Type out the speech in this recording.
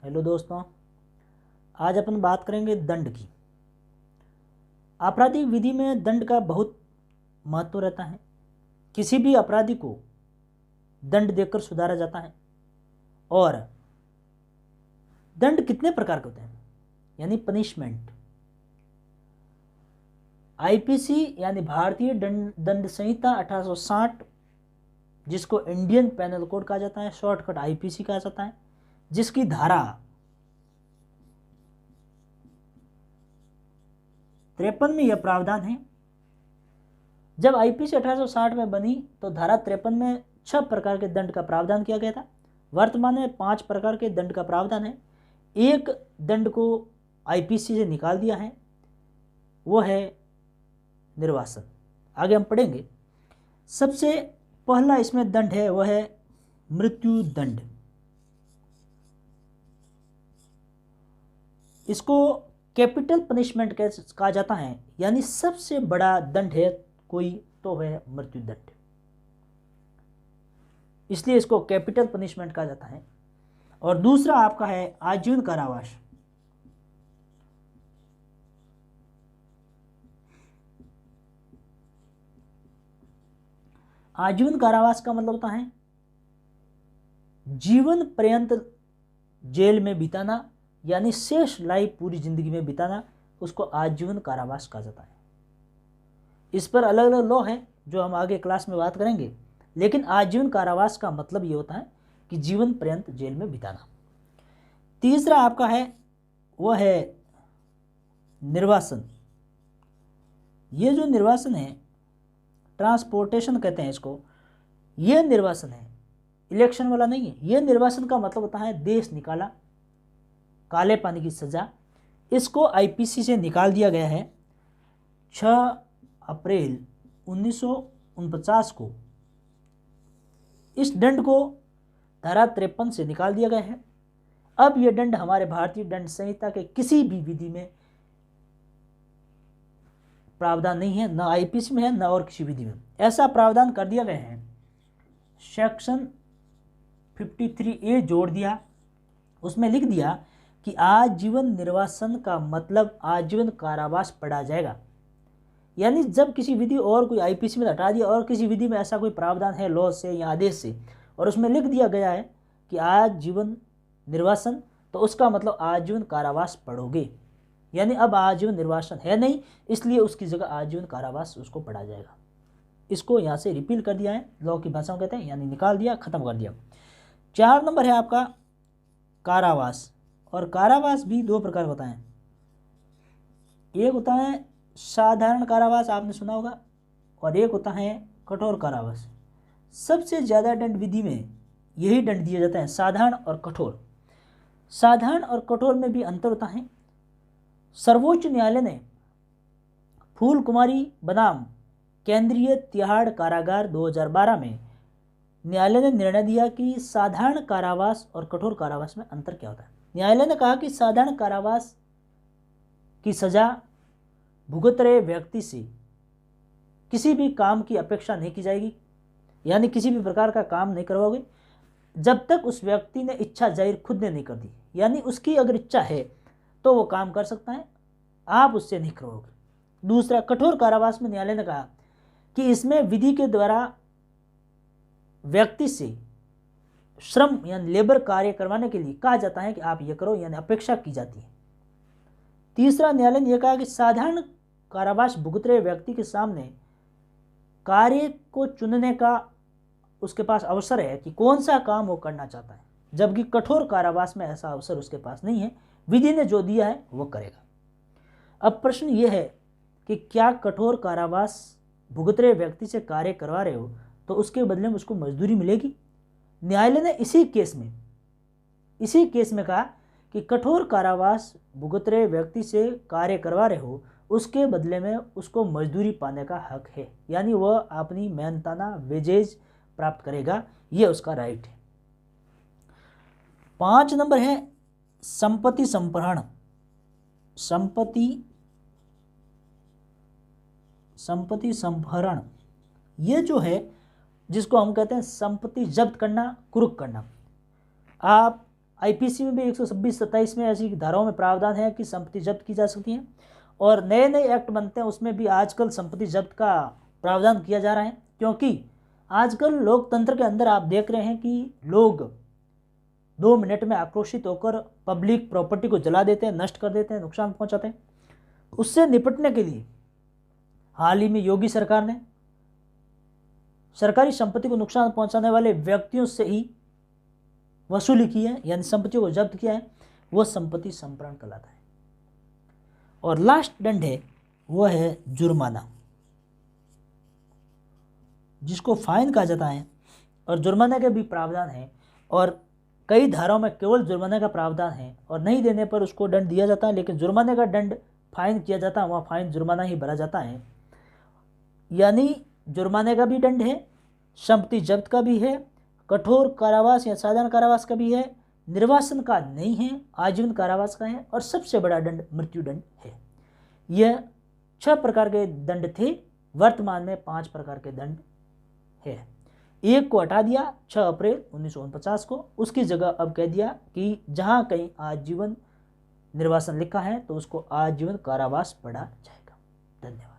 Hello दोस्तों, आज अपन बात करेंगे दंड की। आपराधिक विधि में दंड का बहुत महत्व रहता है। किसी भी अपराधी को दंड देकर सुधारा जाता है। और दंड कितने प्रकार के होते हैं, यानी पनिशमेंट। आईपीसी यानी भारतीय दंड संहिता 1860, जिसको इंडियन पेनल कोड कहा जाता है, शॉर्टकट आईपीसी कहा जाता है, जिसकी धारा 53 में यह प्रावधान है। जब आईपीसी 1860 में बनी तो धारा 53 में 6 प्रकार के दंड का प्रावधान किया गया था। वर्तमान में 5 प्रकार के दंड का प्रावधान है। एक दंड को आईपीसी से निकाल दिया है, वो है निर्वासन। आगे हम पढ़ेंगे। सबसे पहला इसमें दंड है वह है मृत्यु दंड। इसको कैपिटल पनिशमेंट कहा जाता है, यानी सबसे बड़ा दंड है कोई तो है मृत्यु दंड, इसलिए इसको कैपिटल पनिशमेंट कहा जाता है। और दूसरा आपका है आजीवन कारावास। आजीवन कारावास का मतलब होता है जीवन पर्यंत जेल में बिताना, यानी शेष लाइफ पूरी जिंदगी में बिताना, उसको आजीवन कारावास कहा जाता है। इस पर अलग अलग लॉ है जो हम आगे क्लास में बात करेंगे, लेकिन आजीवन कारावास का मतलब ये होता है कि जीवन पर्यंत जेल में बिताना। तीसरा आपका है वह है निर्वासन। ये जो निर्वासन है, ट्रांसपोर्टेशन कहते हैं इसको, ये निर्वासन है, इलेक्शन वाला नहीं है। ये निर्वासन का मतलब होता है देश निकाला, काले पानी की सजा। इसको आईपीसी से निकाल दिया गया है 6 अप्रैल 1949 को। इस दंड को धारा 53 से निकाल दिया गया है। अब यह दंड हमारे भारतीय दंड संहिता के किसी भी विधि में प्रावधान नहीं है, न आईपीसी में है न और किसी विधि में। ऐसा प्रावधान कर दिया गया है, सेक्शन 53A जोड़ दिया, उसमें लिख दिया कि आजीवन निर्वासन का मतलब आजीवन कारावास पड़ा जाएगा। यानी जब किसी विधि और कोई आईपीसी में हटा दिया और किसी विधि में ऐसा कोई प्रावधान है लॉ से या आदेश से, और उसमें लिख दिया गया है कि आजीवन निर्वासन, तो उसका मतलब आजीवन कारावास पढ़ोगे। यानी अब आजीवन निर्वासन है नहीं, इसलिए उसकी जगह आजीवन कारावास उसको पढ़ा जाएगा। इसको यहाँ से रिपील कर दिया है, लॉ की भाषा में कहते हैं, यानी निकाल दिया, खत्म कर दिया। 4 नंबर है आपका कारावास। और कारावास भी 2 प्रकार होता है। एक होता है साधारण कारावास, आपने सुना होगा, और एक होता है कठोर कारावास। सबसे ज़्यादा दंड विधि में यही दंड दिए जाते हैं, साधारण और कठोर। साधारण और कठोर में भी अंतर होता है। सर्वोच्च न्यायालय ने फूल कुमारी बनाम केंद्रीय तिहाड़ कारागार 2012 में न्यायालय ने निर्णय दिया कि साधारण कारावास और कठोर कारावास में अंतर क्या होता है। न्यायालय ने कहा कि साधारण कारावास की सजा भुगत रहे व्यक्ति से किसी भी काम की अपेक्षा नहीं की जाएगी, यानी किसी भी प्रकार का काम नहीं करवाओगे जब तक उस व्यक्ति ने इच्छा जाहिर खुद ने नहीं कर दी। यानी उसकी अगर इच्छा है तो वो काम कर सकता है, आप उससे नहीं करवाओगे। दूसरा, कठोर कारावास में न्यायालय ने कहा कि इसमें विधि के द्वारा व्यक्ति से श्रम यानी लेबर कार्य करवाने के लिए कहा जाता है कि आप ये करो, यानी अपेक्षा की जाती है। तीसरा, न्यायालय ने यह कहा कि साधारण कारावास भुगत रहे व्यक्ति के सामने कार्य को चुनने का उसके पास अवसर है कि कौन सा काम वो करना चाहता है, जबकि कठोर कारावास में ऐसा अवसर उसके पास नहीं है। विधि ने जो दिया है वो करेगा। अब प्रश्न ये है कि क्या कठोर कारावास भुगत रहे व्यक्ति से कार्य करवा रहे हो तो उसके बदले में उसको मजदूरी मिलेगी। न्यायालय ने इसी केस में कहा कि कठोर कारावास भुगत रहे व्यक्ति से कार्य करवा रहे हो, उसके बदले में उसको मजदूरी पाने का हक है, यानी वह अपनी मेहनताना वेजेज प्राप्त करेगा, ये उसका राइट है। 5 नंबर है संपत्ति संप्रहण। संपत्ति संप्रहण ये जो है, जिसको हम कहते हैं संपत्ति जब्त करना, कुर्क करना। आप आईपीसी में भी 126-27 में ऐसी धाराओं में प्रावधान है कि संपत्ति जब्त की जा सकती है, और नए नए एक्ट बनते हैं उसमें भी आजकल संपत्ति जब्त का प्रावधान किया जा रहा है, क्योंकि आजकल लोकतंत्र के अंदर आप देख रहे हैं कि लोग 2 मिनट में आक्रोशित होकर पब्लिक प्रॉपर्टी को जला देते हैं, नष्ट कर देते हैं, नुकसान पहुंचाते हैं। उससे निपटने के लिए हाल ही में योगी सरकार ने सरकारी संपत्ति को नुकसान पहुंचाने वाले व्यक्तियों से ही वसूली की है, यानी संपत्तियों को जब्त किया है। वो संपत्ति संप्रण कहलाता है। और लास्ट दंड है वो है जुर्माना, जिसको फाइन कहा जाता है, और जुर्माने के भी प्रावधान है, और कई धाराओं में केवल जुर्माने का प्रावधान है, और नहीं देने पर उसको दंड दिया जाता है। लेकिन जुर्माने का दंड फाइन किया जाता है, वहाँ फाइन जुर्माना ही भरा जाता है। यानी जुर्माने का भी दंड है, संपत्ति जब्त का भी है, कठोर कारावास या साधारण कारावास का भी है, निर्वासन का नहीं है, आजीवन कारावास का है, और सबसे बड़ा दंड मृत्यु दंड है। यह 6 प्रकार के दंड थे, वर्तमान में 5 प्रकार के दंड है। एक को हटा दिया 6 अप्रैल 1949 को, उसकी जगह अब कह दिया कि जहां कहीं आजीवन निर्वासन लिखा है तो उसको आजीवन कारावास पढ़ा जाएगा। धन्यवाद।